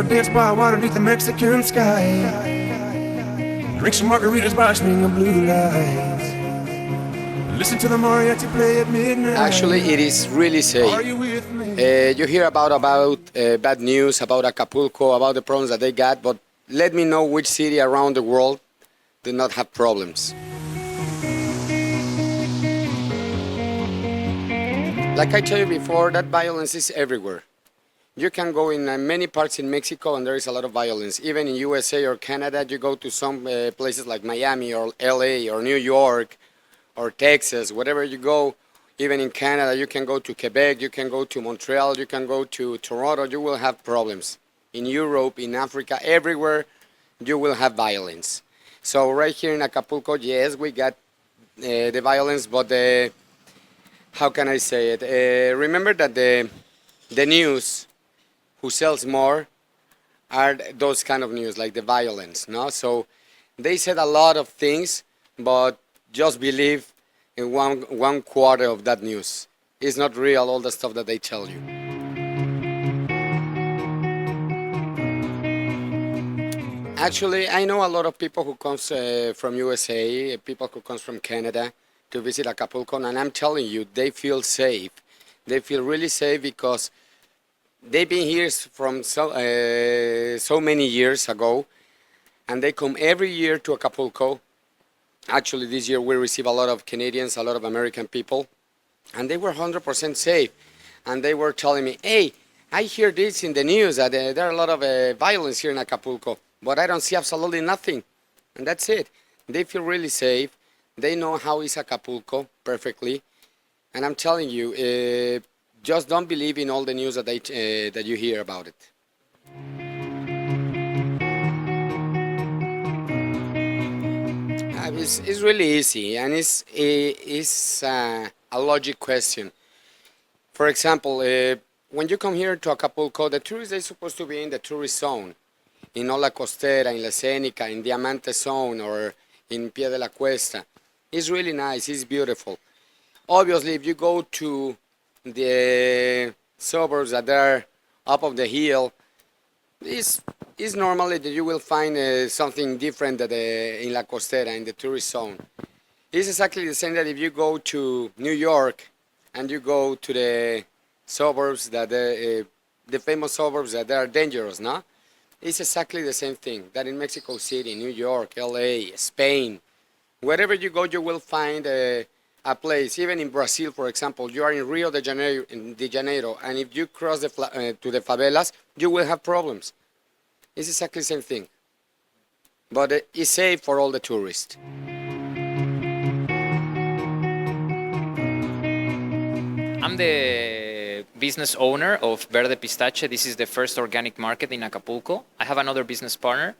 dance by water beneath the Mexican sky. Drink some margaritas by a string of blue lights. Listen to the mariachi play at midnight. Actually, it is really safe. Are you with me? You hear about bad news about Acapulco, about the problems that they got, but let me know which city around the world did not have problems. Like I told you before, that violence is everywhere. You can go in many parts in Mexico and there is a lot of violence. Even in USA or Canada, you go to some places like Miami or LA or New York or Texas, wherever you go. Even in Canada, you can go to Quebec, you can go to Montreal, you can go to Toronto, you will have problems. In Europe, in Africa, everywhere, you will have violence. So right here in Acapulco, yes, we got the violence, but how can I say it? Remember that the news who sells more are those kind of news, like the violence, no? So they said a lot of things, but just believe in one quarter of that news. It's not real, all the stuff that they tell you. Actually, I know a lot of people who comes from USA, people who comes from Canada to visit Acapulco, and I'm telling you, they feel safe. They feel really safe because they've been here from so many years ago, and they come every year to Acapulco. Actually, this year we receive a lot of Canadians, a lot of American people, and they were 100% safe. And they were telling me, hey, I hear this in the news that there are a lot of violence here in Acapulco, but I don't see absolutely nothing. And that's it. They feel really safe. They know how is Acapulco perfectly. And I'm telling you, just don't believe in all the news that that you hear about it. It's really easy, and it's a logic question. For example, when you come here to Acapulco, the tourists are supposed to be in the tourist zone, in Ola Costera, in La Cénica, in Diamante Zone, or in Pie de la Cuesta. It's really nice, it's beautiful. Obviously, if you go to the suburbs that are up of the hill, it's normally that you will find something different that, in La Costera, in the tourist zone. It's exactly the same that if you go to New York and you go to the suburbs that the famous suburbs that are dangerous, no? It's exactly the same thing that in Mexico City, New York, LA, Spain. Wherever you go, you will find a place. Even in Brazil, for example, you are in Rio de Janeiro, and if you cross to the favelas, you will have problems. It's exactly the same thing. But it's safe for all the tourists. I'm the business owner of Verde Pistache. This is the first organic market in Acapulco. I have another business partner,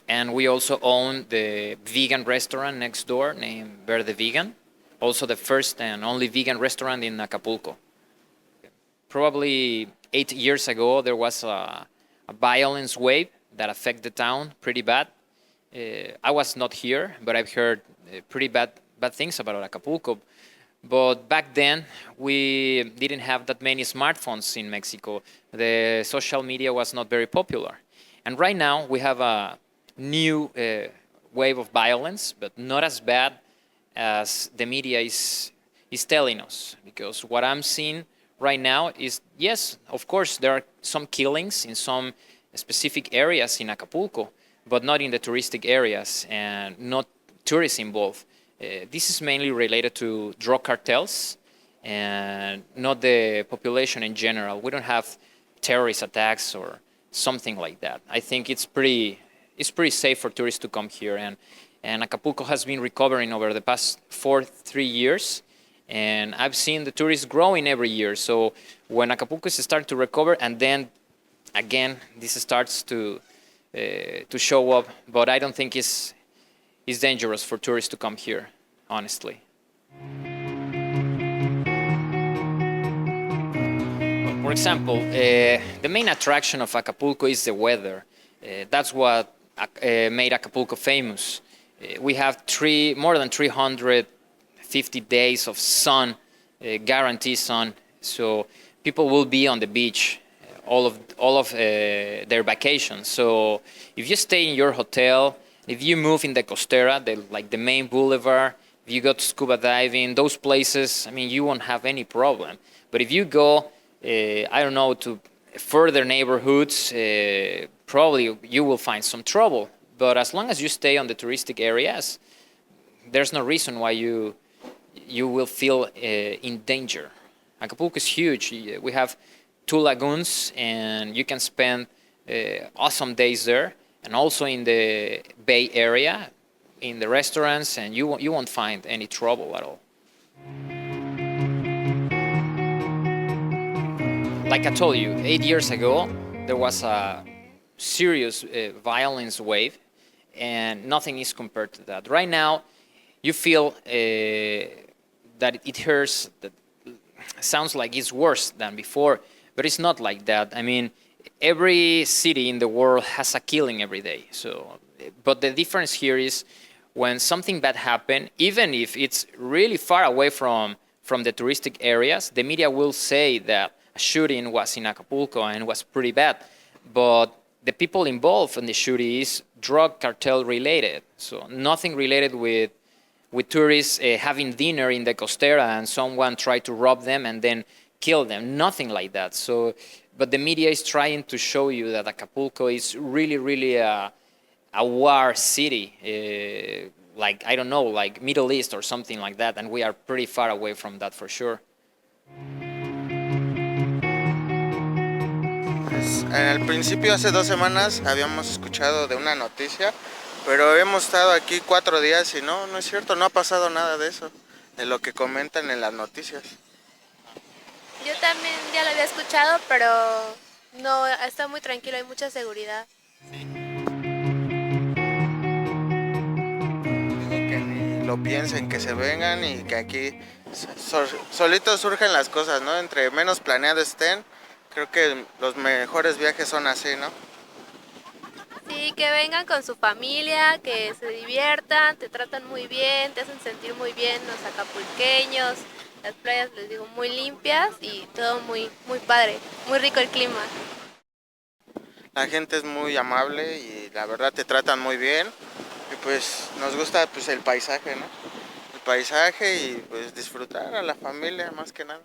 and we also own the vegan restaurant next door named Verde Vegan, also the first and only vegan restaurant in Acapulco. Probably 8 years ago, there was a violence wave that affected the town pretty bad. I was not here, but I've heard pretty bad things about Acapulco. But back then, we didn't have that many smartphones in Mexico. The social media was not very popular. And right now, we have a new wave of violence, but not as bad as the media is telling us. Because what I'm seeing right now is, yes, of course, there are some killings in some specific areas in Acapulco, but not in the touristic areas and not tourists involved. This is mainly related to drug cartels and not the population in general. We don't have terrorist attacks or something like that. I think it's pretty safe for tourists to come here, and Acapulco has been recovering over the past 3 years, and I've seen the tourists growing every year. So when Acapulco is starting to recover, and then again this starts to show up, but I don't think it's dangerous for tourists to come here, honestly. For example, the main attraction of Acapulco is the weather. That's what made Acapulco famous. We have more than 350 days of sun, guaranteed sun, so people will be on the beach all of their vacations. So if you stay in your hotel, if you move in the Costera, like the main boulevard, if you go to scuba diving, those places, I mean, you won't have any problem. But if you go, I don't know, to further neighborhoods, probably you will find some trouble. But as long as you stay on the touristic areas, there's no reason why you will feel in danger. Acapulco is huge. We have 2 lagoons, and you can spend awesome days there. And also in the Bay Area, in the restaurants, and you won't find any trouble at all. Like I told you, 8 years ago, there was a serious violence wave, and nothing is compared to that. Right now, you feel that it hurts, that sounds like it's worse than before, but it's not like that. I mean, every city in the world has a killing every day. So, but the difference here is when something bad happens, even if it's really far away from the touristic areas, the media will say that a shooting was in Acapulco and was pretty bad. But the people involved in the shooting is drug cartel related. So nothing related with tourists having dinner in the Costera and someone tried to rob them and then kill them. Nothing like that. So, but the media is trying to show you that Acapulco is really, really a war city, like, I don't know, like Middle East or something like that, and we are pretty far away from that for sure. Pues, al principio, hace 2 semanas, habíamos escuchado de una noticia, pero hemos estado aquí 4 días y no es cierto, no ha pasado nada de eso, de lo que comentan en las noticias. Yo también ya lo había escuchado, pero no, está muy tranquilo, hay mucha seguridad. Digo que ni lo piensen, que se vengan y que aquí solitos surgen las cosas, ¿no? Entre menos planeados estén, creo que los mejores viajes son así, ¿no? Sí, que vengan con su familia, que se diviertan, te tratan muy bien, te hacen sentir muy bien los acapulqueños. Las playas, les digo, muy limpias y todo muy, muy padre, muy rico el clima. La gente es muy amable y la verdad te tratan muy bien y pues nos gusta pues el paisaje, ¿no? El paisaje y pues disfrutar a la familia más que nada.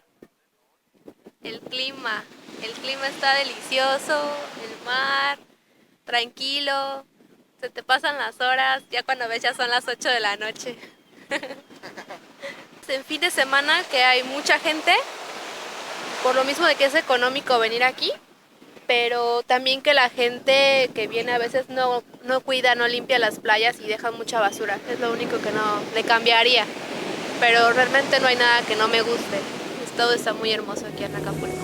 El clima está delicioso, el mar, tranquilo, se te pasan las horas, ya cuando ves ya son las 8 de la noche. En fin de semana que hay mucha gente, por lo mismo de que es económico venir aquí, pero también que la gente que viene a veces no cuida, no limpia las playas y deja mucha basura. Es lo único que no le cambiaría, pero realmente no hay nada que no me guste. Todo está muy hermoso aquí en Acapulco.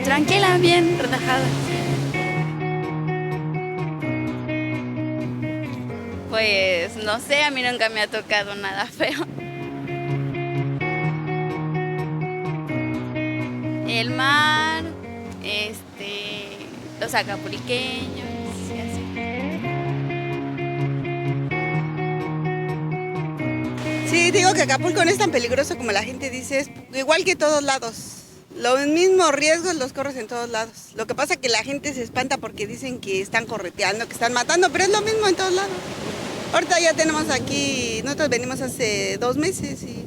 Tranquila, bien, relajada. Pues no sé, a mí nunca me ha tocado nada feo. El mar, los acapulqueños y así. Sí, digo que Acapulco no es tan peligroso como la gente dice, es igual que todos lados. Los mismos riesgos los corres en todos lados. Lo que pasa es que la gente se espanta porque dicen que están correteando, que están matando, pero es lo mismo en todos lados. Ahorita ya tenemos aquí, nosotros venimos hace 2 meses y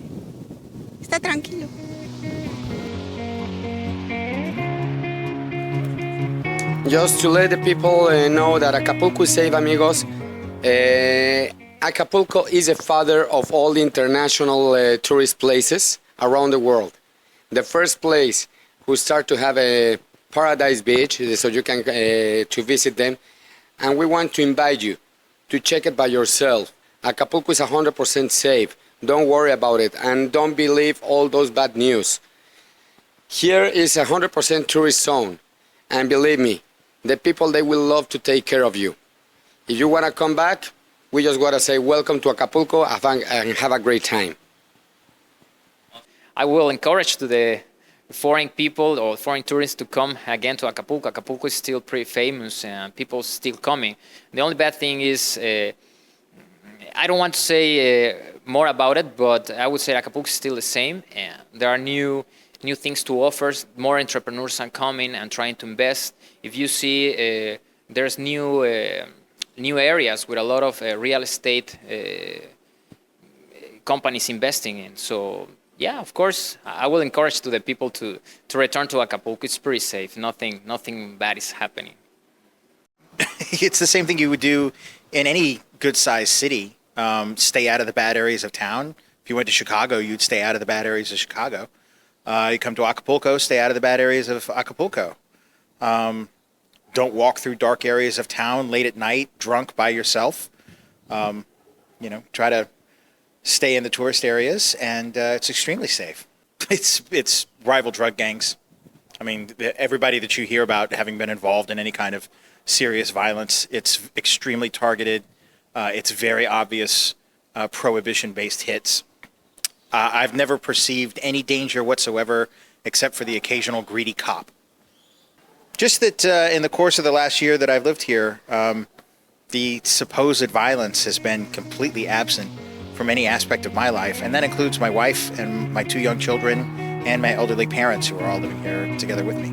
está tranquilo. Just to let the people know that Acapulco is safe, amigos. Acapulco is the father of all the international tourist places around the world. The first place who start to have a paradise beach, so you can to visit them, and we want to invite you to check it by yourself. Acapulco is 100% safe. Don't worry about it, and don't believe all those bad news. Here is 100% tourist zone, and believe me, the people, they will love to take care of you. If you want to come back, we just want to say welcome to Acapulco and have a great time. I will encourage to the foreign people or foreign tourists to come again to Acapulco. Acapulco is still pretty famous and people still coming. The only bad thing is, I don't want to say more about it, but I would say Acapulco is still the same. And there are new new things to offer. More entrepreneurs are coming and trying to invest. If you see, there's new areas with a lot of real estate companies investing in. So yeah, of course, I will encourage to the people to return to Acapulco. It's pretty safe. Nothing bad is happening. It's the same thing you would do in any good-sized city. Stay out of the bad areas of town. If you went to Chicago, you'd stay out of the bad areas of Chicago. You come to Acapulco, stay out of the bad areas of Acapulco. Don't walk through dark areas of town late at night, drunk by yourself. Try to stay in the tourist areas, and it's extremely safe. It's rival drug gangs. I mean, everybody that you hear about having been involved in any kind of serious violence, it's extremely targeted. It's very obvious prohibition-based hits. I've never perceived any danger whatsoever except for the occasional greedy cop. Just that in the course of the last year that I've lived here, the supposed violence has been completely absent from any aspect of my life, and that includes my wife and my 2 young children and my elderly parents who are all living here together with me.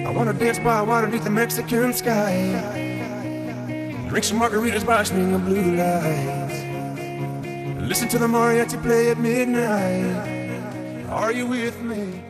I wanna dance by water beneath the Mexican sky, drink some margaritas by swinging blue lights, listen to the mariachi play at midnight. Are you with me?